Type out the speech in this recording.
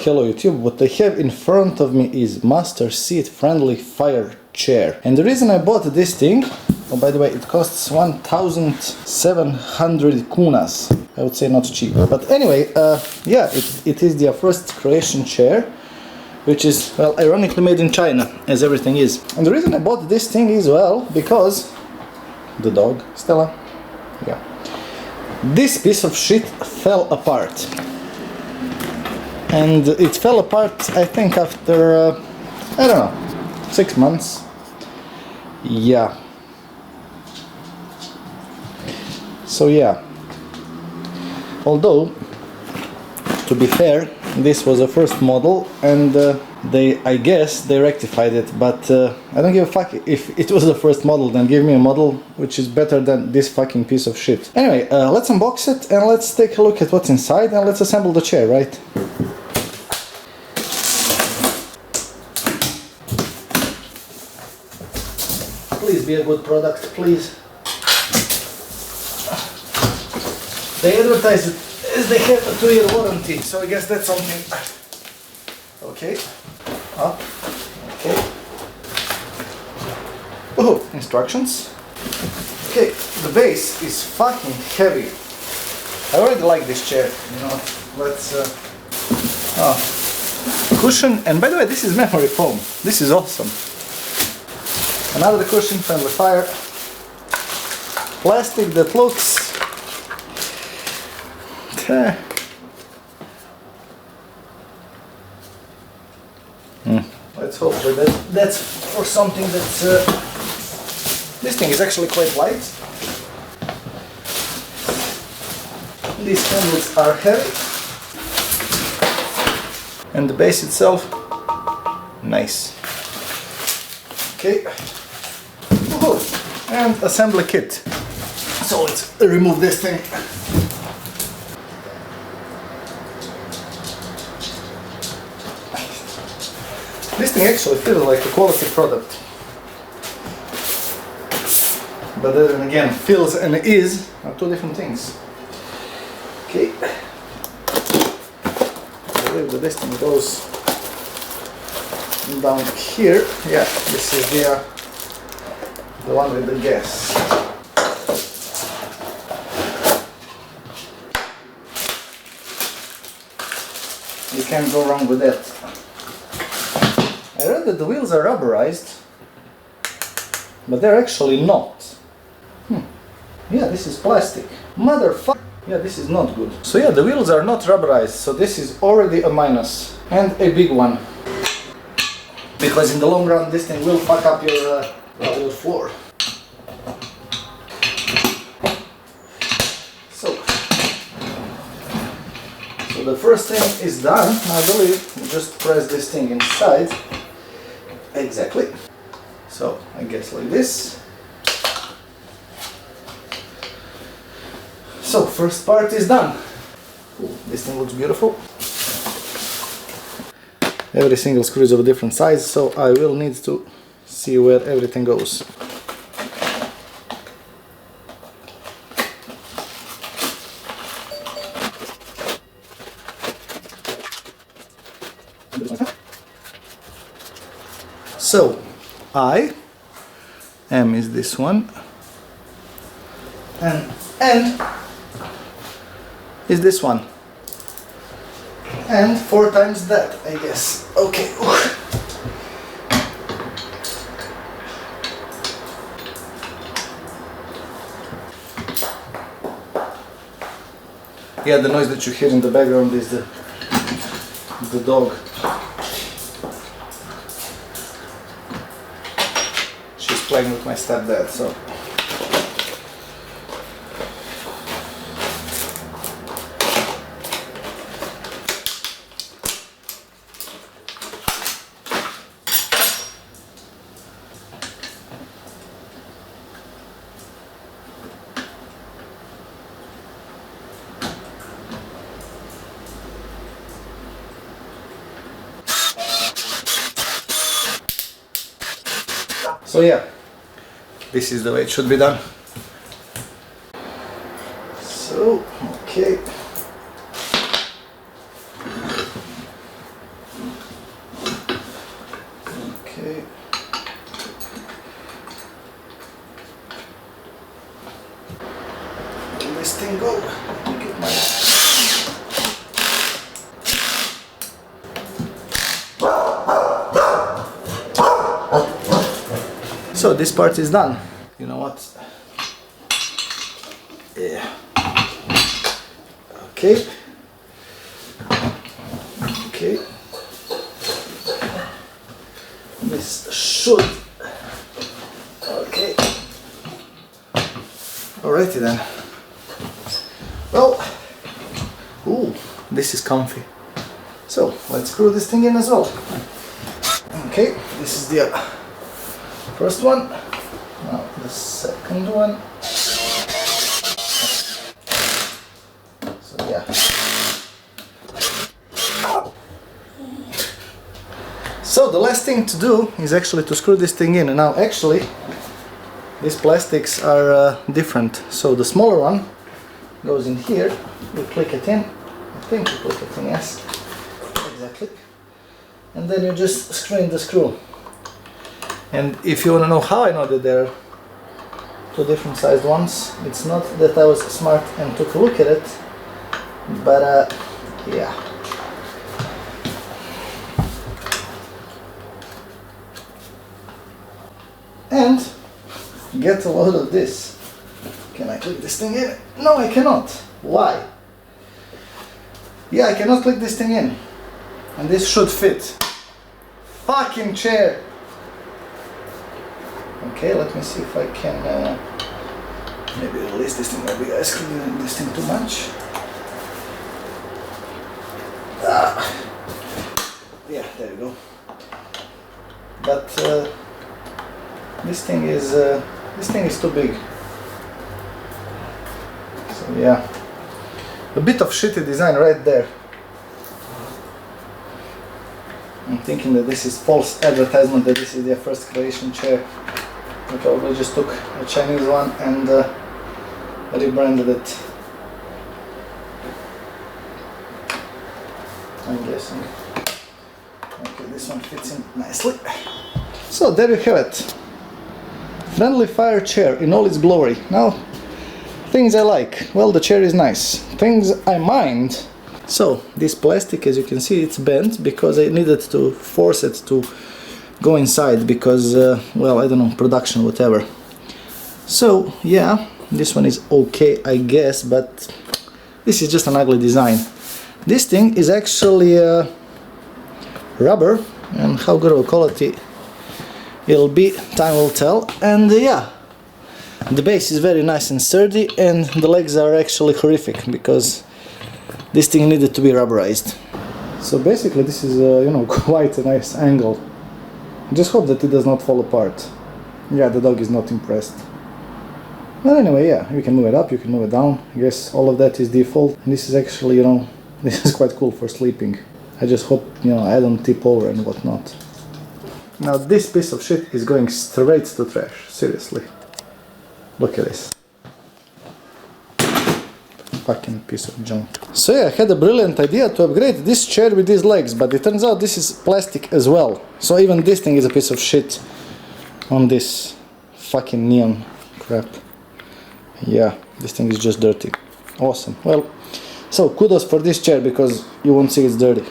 Hello YouTube, what I have in front of me is master seat friendly fire chair. And the reason I bought this thing, oh by the way, it costs 1,700 kunas. I would say not cheap. But anyway, yeah, it is the first Croatian chair, which is, well, ironically made in China, as everything is. And the reason I bought this thing is, well, because the dog, Stella, yeah. This piece of shit fell apart. And it fell apart, I think, after, I don't know, 6 months. Yeah. So yeah. Although, to be fair, this was a first model, and I guess they rectified it, but I don't give a fuck if it was the first model. Then give me a model which is better than this fucking piece of shit. Anyway, let's unbox it and let's take a look at what's inside and let's assemble the chair, right? Please be a good product, please. They advertise it as they have a 2-year warranty, so I guess that's something. Okay. Up. Okay. Oh, instructions. Okay, the base is fucking heavy. I already like this chair, you know. Let's cushion, and by the way, this is memory foam. This is awesome. Another cushion, friendly fire. Plastic that looks let's hope that that's for something that's this thing is actually quite light. These handles are heavy, and the base itself, nice. Okay. Woohoo. And assembly kit. So let's remove this thing. This thing actually feels like a quality product. But then again, feels and is are two different things. Okay. I believe that this thing goes down here. Yeah, this is the one with the gas. You can't go wrong with that. I read that the wheels are rubberized, but they're actually not. Yeah, this is plastic. Motherfucker. Yeah, this is not good. So yeah, the wheels are not rubberized, so this is already a minus, and a big one. Because in the long run, this thing will fuck up your floor. So the first thing is done, I believe. You just press this thing inside. Exactly. So I guess like this. So first part is done. Ooh, this thing looks beautiful. Every single screw is of a different size, so I will need to see where everything goes. So, M is this one, and N is this one, and 4 times that, I guess. Okay. Yeah, the noise that you hear in the background is the dog. She's playing with my stepdad, so. So yeah, this is the way it should be done. So, okay. So this part is done. You know what? Yeah. Okay. Okay. This should. Okay. Alrighty then. Well. Ooh, this is comfy. So let's screw this thing in as well. Okay, this is the first one. Now the second one. So yeah. So the last thing to do is actually to screw this thing in. And now actually these plastics are different. So the smaller one goes in here. You click it in. I think you click it in, yes. Exactly. And then you just screw in the screw. And if you want to know how I know that there are two different sized ones, it's not that I was smart and took a look at it, but yeah. And get a load of this. Can I click this thing in? No, I cannot. Why? Yeah, I cannot click this thing in. And this should fit. Fucking chair! Okay, let me see if I can maybe release this thing. Maybe I screwed this thing too much. Yeah, there you go. But this thing is too big. So yeah, a bit of shitty design right there. I'm thinking that this is false advertisement, that this is their first Croatian chair. They probably just took a Chinese one and rebranded it. I'm guessing. Okay, this one fits in nicely. So there you have it. Friendly fire chair in all its glory. Now, things I like. Well, the chair is nice. Things I mind. So, this plastic, as you can see, it's bent because I needed to force it to go inside because, well, I don't know, production, whatever. So, yeah, this one is okay, I guess, but this is just an ugly design. This thing is actually rubber, and how good of a quality it'll be, time will tell. And yeah, the base is very nice and sturdy, and the legs are actually horrific because this thing needed to be rubberized. So basically this is you know, quite a nice angle. Just hope that it does not fall apart. Yeah, the dog is not impressed. But anyway, yeah, you can move it up, you can move it down. I guess all of that is default. And this is actually, you know, this is quite cool for sleeping. I just hope, you know, I don't tip over and whatnot. Now this piece of shit is going straight to trash, seriously. Look at this. Fucking piece of junk. So yeah, I had a brilliant idea to upgrade this chair with these legs, but it turns out this is plastic as well. So even this thing is a piece of shit on this fucking neon crap. Yeah, this thing is just dirty. Awesome. Well, so kudos for this chair because you won't see it's dirty.